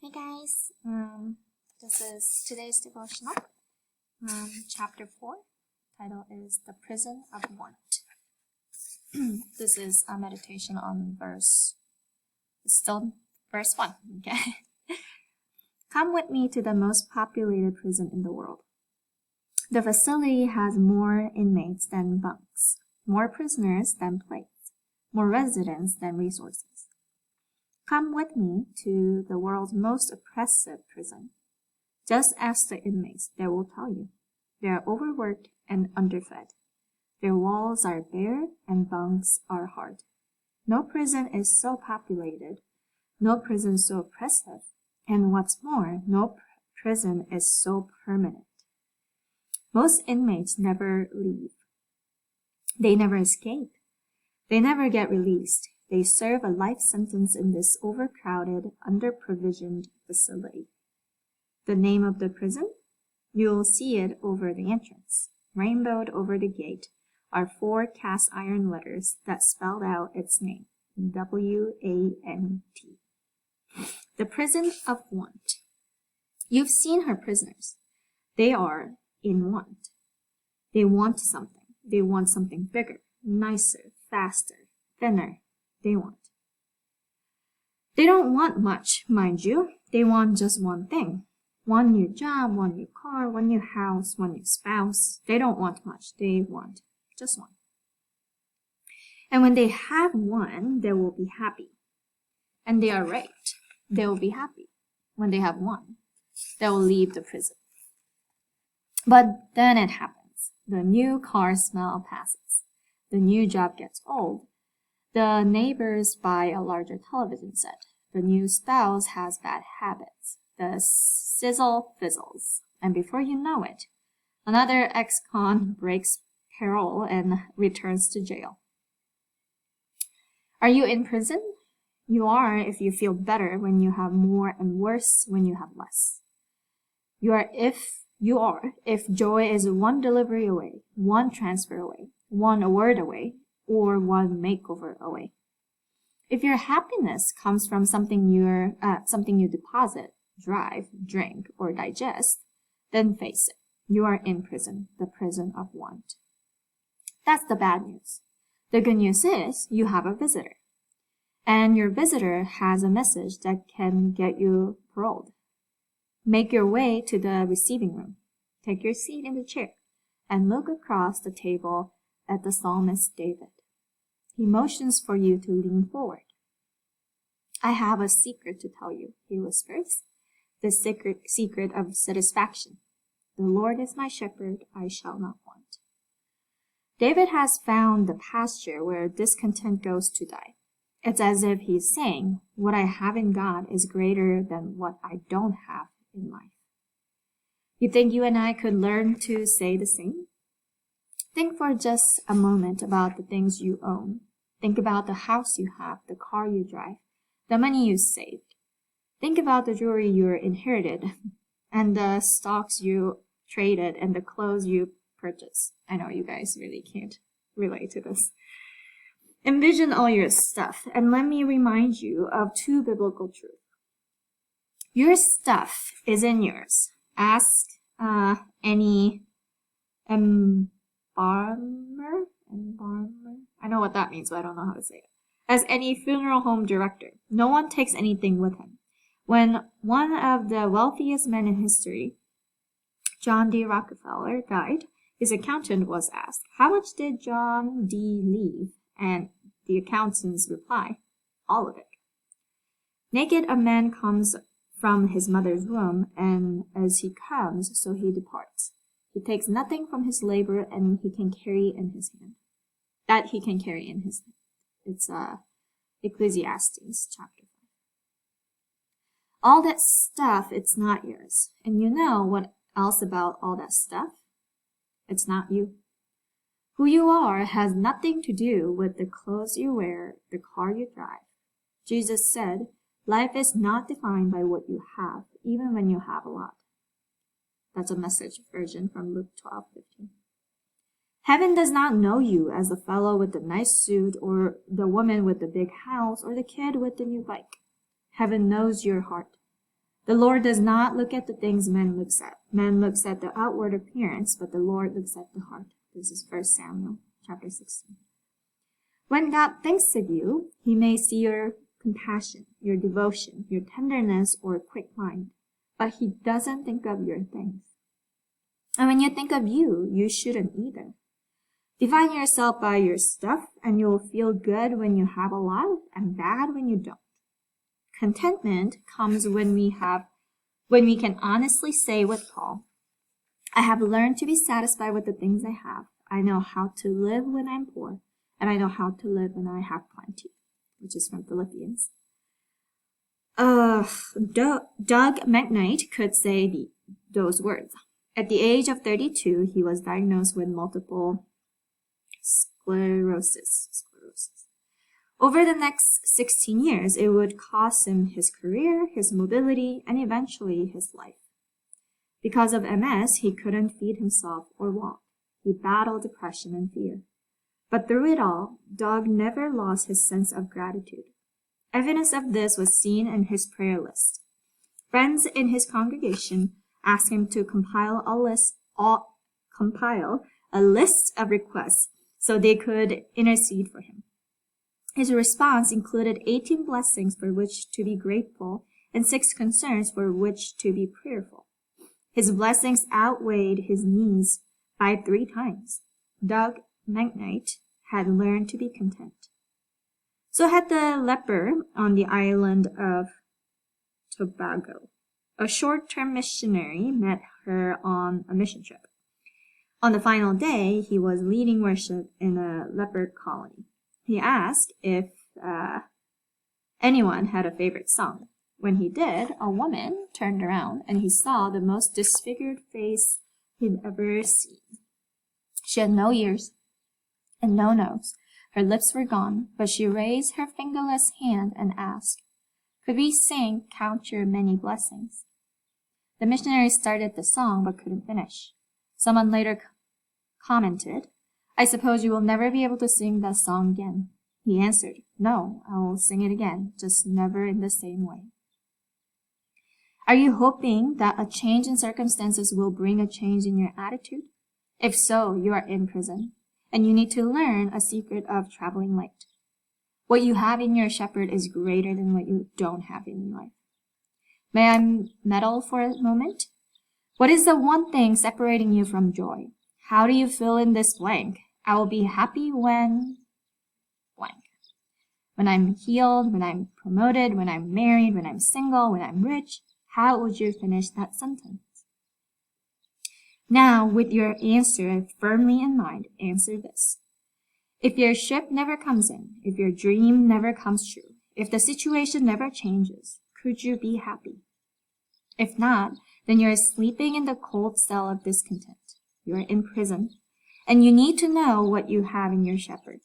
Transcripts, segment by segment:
Hey guys, this is today's devotional, chapter 4. Title is The Prison of Want. This is a meditation on verse 1, okay? Come with me to the most populated prison in the world. The facility has more inmates than bunks, more prisoners than plates, more residents than resources. Come with me to the world's most oppressive prison. Just ask the inmates, they will tell you. They are overworked and underfed. Their walls are bare and bunks are hard. No prison is so populated, no prison so oppressive, and what's more, no prison is so permanent. Most inmates never leave. They never escape. They never get released. They serve a life sentence in this overcrowded, under-provisioned facility. The name of the prison? You'll see it over the entrance. Rainbowed over the gate are 4 cast iron letters that spelled out its name, W-A-N-T. The prison of want. You've seen her prisoners. They are in want. They want something. They want something bigger, nicer, faster, thinner. They don't want much, mind you. They want just one thing. One new job, one new car, one new house, one new spouse. They don't want much. They want just one. And when they have one, they will be happy. And they are right. They will be happy when they have one. They will leave the prison. But then it happens. The new car smell passes. The new job gets old. The neighbors buy a larger television set. The new spouse has bad habits. The sizzle fizzles. And before you know it, another ex-con breaks parole and returns to jail. Are you in prison? You are if you feel better when you have more and worse when you have less. You are if joy is one delivery away, one transfer away, one award away, or one makeover away. If your happiness comes from something you deposit, drive, drink, or digest, then face it. You are in prison, the prison of want. That's the bad news. The good news is you have a visitor. And your visitor has a message that can get you paroled. Make your way to the receiving room. Take your seat in the chair and look across the table at the psalmist David. He motions for you to lean forward. I have a secret to tell you, he whispers, the secret of satisfaction. The Lord is my shepherd, I shall not want. David has found the pasture where discontent goes to die. It's as if he's saying, what I have in God is greater than what I don't have in life. You think you and I could learn to say the same? Think for just a moment about the things you own. Think about the house you have, the car you drive, the money you saved. Think about the jewelry you inherited, and the stocks you traded, and the clothes you purchased. I know you guys really can't relate to this. Envision all your stuff, and let me remind you of 2 biblical truths. Your stuff isn't yours. Ask any embalmer? I know what that means, but I don't know how to say it. As any funeral home director, no one takes anything with him. When one of the wealthiest men in history, John D. Rockefeller, died, his accountant was asked, how much did John D. leave? And the accountant's reply, all of it. Naked a man comes from his mother's womb, and as he comes, so he departs. He takes nothing from his labor, and he can carry in his hand. That he can carry in his hand. It's Ecclesiastes chapter 5. All that stuff, it's not yours. And you know what else about all that stuff? It's not you. Who you are has nothing to do with the clothes you wear, the car you drive. Jesus said, life is not defined by what you have, even when you have a lot. That's a Message version from Luke 12:15. Heaven does not know you as the fellow with the nice suit, or the woman with the big house, or the kid with the new bike. Heaven knows your heart. The Lord does not look at the things man looks at. Man looks at the outward appearance, but the Lord looks at the heart. This is 1 Samuel chapter 16. When God thinks of you, he may see your compassion, your devotion, your tenderness, or quick mind, but he doesn't think of your things. And when you think of you, you shouldn't either. Define yourself by your stuff, and you'll feel good when you have a lot and bad when you don't. Contentment comes when we can honestly say with Paul, I have learned to be satisfied with the things I have. I know how to live when I'm poor, and I know how to live when I have plenty, which is from Philippians. Doug McKnight could say those words. At the age of 32, he was diagnosed with multiple sclerosis. Over the next 16 years, it would cost him his career, his mobility, and eventually his life. Because of MS, he couldn't feed himself or walk. He battled depression and fear. But through it all, Doug never lost his sense of gratitude. Evidence of this was seen in his prayer list. Friends in his congregation asked him to compile a list of requests so they could intercede for him. His response included 18 blessings for which to be grateful and 6 concerns for which to be prayerful. His blessings outweighed his needs by 3 times. Doug McKnight had learned to be content. So had the leper on the island of Tobago. A short-term missionary met her on a mission trip. On the final day, he was leading worship in a leper colony. He asked if anyone had a favorite song. When he did, a woman turned around and he saw the most disfigured face he'd ever seen. She had no ears and no nose. Her lips were gone, but she raised her fingerless hand and asked, "Could we sing 'Count Your Many Blessings'?" The missionary started the song but couldn't finish. Someone later commented, "I suppose you will never be able to sing that song again." He answered, "No, I will sing it again, just never in the same way." Are you hoping that a change in circumstances will bring a change in your attitude? If so, you are in prison, and you need to learn a secret of traveling light. What you have in your shepherd is greater than what you don't have in your life. May I meddle for a moment? What is the one thing separating you from joy? How do you fill in this blank? I will be happy when blank. When I'm healed, when I'm promoted, when I'm married, when I'm single, when I'm rich. How would you finish that sentence? Now, with your answer firmly in mind, answer this. If your ship never comes in, if your dream never comes true, if the situation never changes, could you be happy? If not, then you're sleeping in the cold cell of discontent. You're in prison, and you need to know what you have in your shepherd.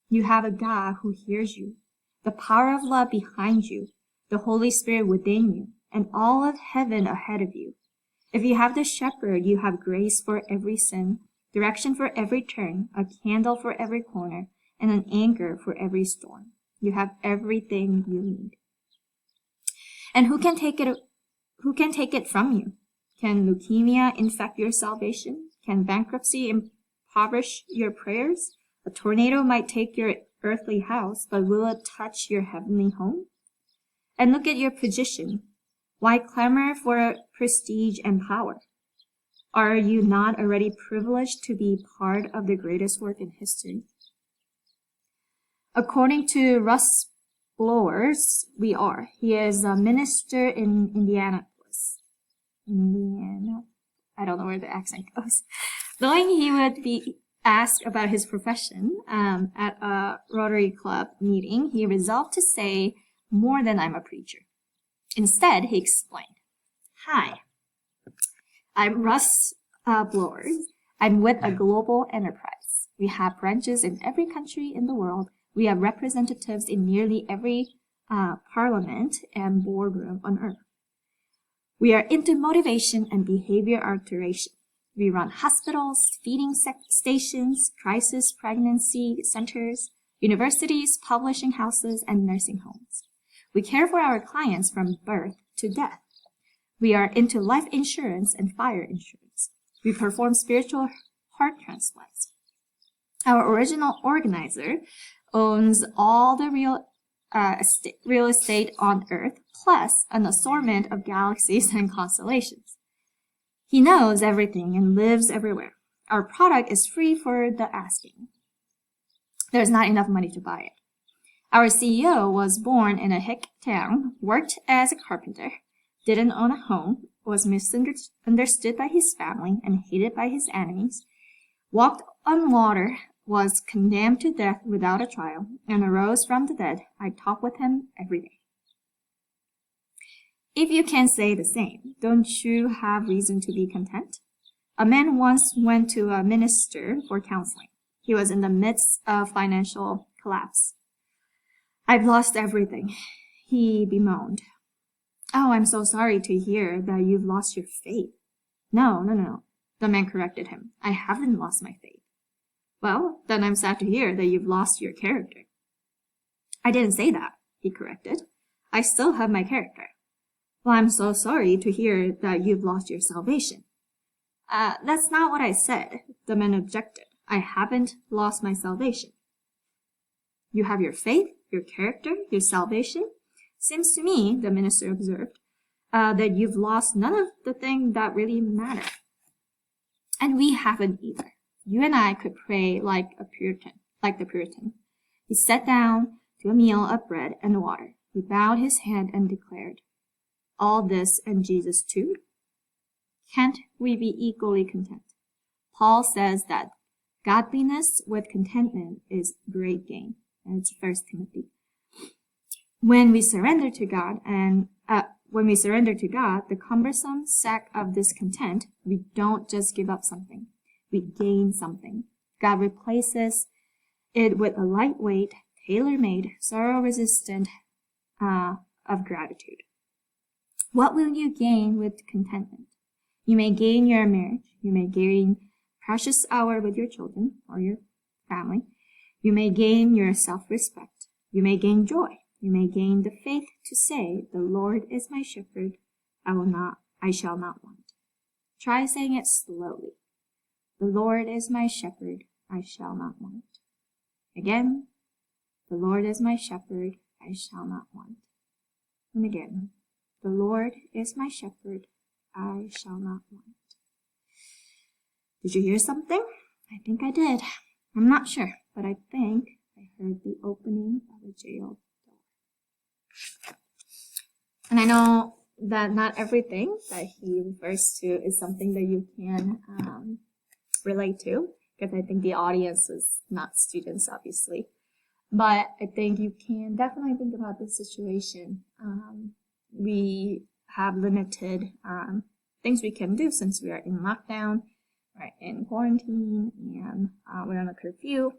You have a God who hears you, the power of love behind you, the Holy Spirit within you, and all of heaven ahead of you. If you have the shepherd, you have grace for every sin, direction for every turn, a candle for every corner, and an anchor for every storm. You have everything you need. And who can take it from you? Can leukemia infect your salvation? Can bankruptcy impoverish your prayers? A tornado might take your earthly house, but will it touch your heavenly home? And look at your position. Why clamor for prestige and power? Are you not already privileged to be part of the greatest work in history? According to Russ Blowers, we are. He is a minister in Indiana. I don't know where the accent goes. Knowing he would be asked about his profession at a Rotary Club meeting, he resolved to say more than I'm a preacher. Instead, he explained, "Hi, I'm Russ Blowers. I'm with a global enterprise. We have branches in every country in the world. We have representatives in nearly every parliament and boardroom on earth. We are into motivation and behavior alteration. We run hospitals, feeding stations, crisis pregnancy centers, universities, publishing houses, and nursing homes. We care for our clients from birth to death. We are into life insurance and fire insurance. We perform spiritual heart transplants. Our original organizer owns all the real estate on Earth, plus an assortment of galaxies and constellations. He knows everything and lives everywhere. Our product is free for the asking. There's not enough money to buy it. Our CEO was born in a hick town, worked as a carpenter, didn't own a home, was misunderstood by his family and hated by his enemies, walked on water, was condemned to death without a trial, and arose from the dead. I talk with him every day. If you can say the same, don't you have reason to be content? A man once went to a minister for counseling. He was in the midst of financial collapse. I've lost everything, he bemoaned. Oh, I'm so sorry to hear that you've lost your faith. No, the man corrected him. I haven't lost my faith. Well, then I'm sad to hear that you've lost your character. I didn't say that, he corrected. I still have my character. Well, I'm so sorry to hear that you've lost your salvation. That's not what I said, the man objected. I haven't lost my salvation. You have your faith, your character, your salvation. Seems to me, the minister observed, that you've lost none of the things that really matter. And we haven't either. You and I could pray like the Puritan. He sat down to a meal of bread and water. He bowed his head and declared, all this and Jesus too? Can't we be equally content? Paul says that godliness with contentment is great gain. And it's 1 Timothy. When we surrender to God, the cumbersome sack of discontent, we don't just give up something. We gain something. God replaces it with a lightweight, tailor-made, sorrow-resistant of gratitude. What will you gain with contentment? You may gain your marriage. You may gain precious hour with your children or your family. You may gain your self-respect. You may gain joy. You may gain the faith to say, the Lord is my shepherd. I shall not want. Try saying it slowly. The Lord is my shepherd. I shall not want. Again, the Lord is my shepherd. I shall not want. And again, the Lord is my shepherd. I shall not want. Did you hear something? I think I did. I'm not sure, but I think I heard the opening of a jail door. And I know that not everything that he refers to is something that you can relate to, because I think the audience is not students, obviously. But I think you can definitely think about this situation. We have limited things we can do since we are in lockdown, right, in quarantine, and we're on a curfew,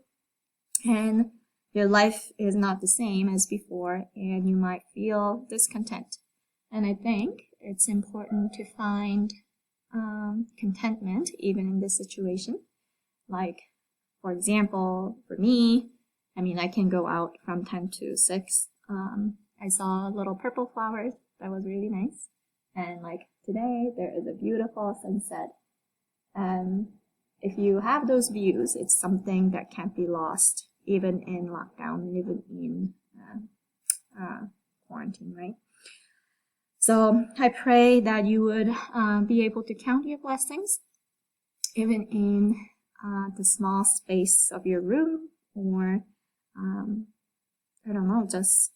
and your life is not the same as before, and you might feel discontent. And I think it's important to find contentment even in this situation. Like, for example, for me, I can go out from 10 to 6. I saw little purple flowers. That was really nice. And like today, there is a beautiful sunset. And if you have those views, it's something that can't be lost, even in lockdown, even in quarantine, right? So I pray that you would be able to count your blessings, even in the small space of your room, or just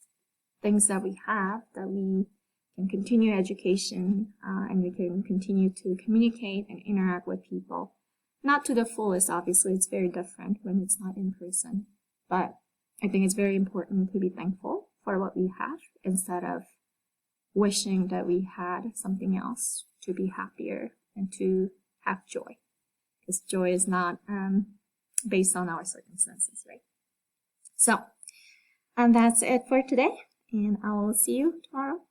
things that we have, that we can continue education, and we can continue to communicate and interact with people. Not to the fullest, obviously, it's very different when it's not in person. But I think it's very important to be thankful for what we have instead of wishing that we had something else to be happier and to have joy. Because joy is not based on our circumstances, right? So, and that's it for today. And I will see you tomorrow.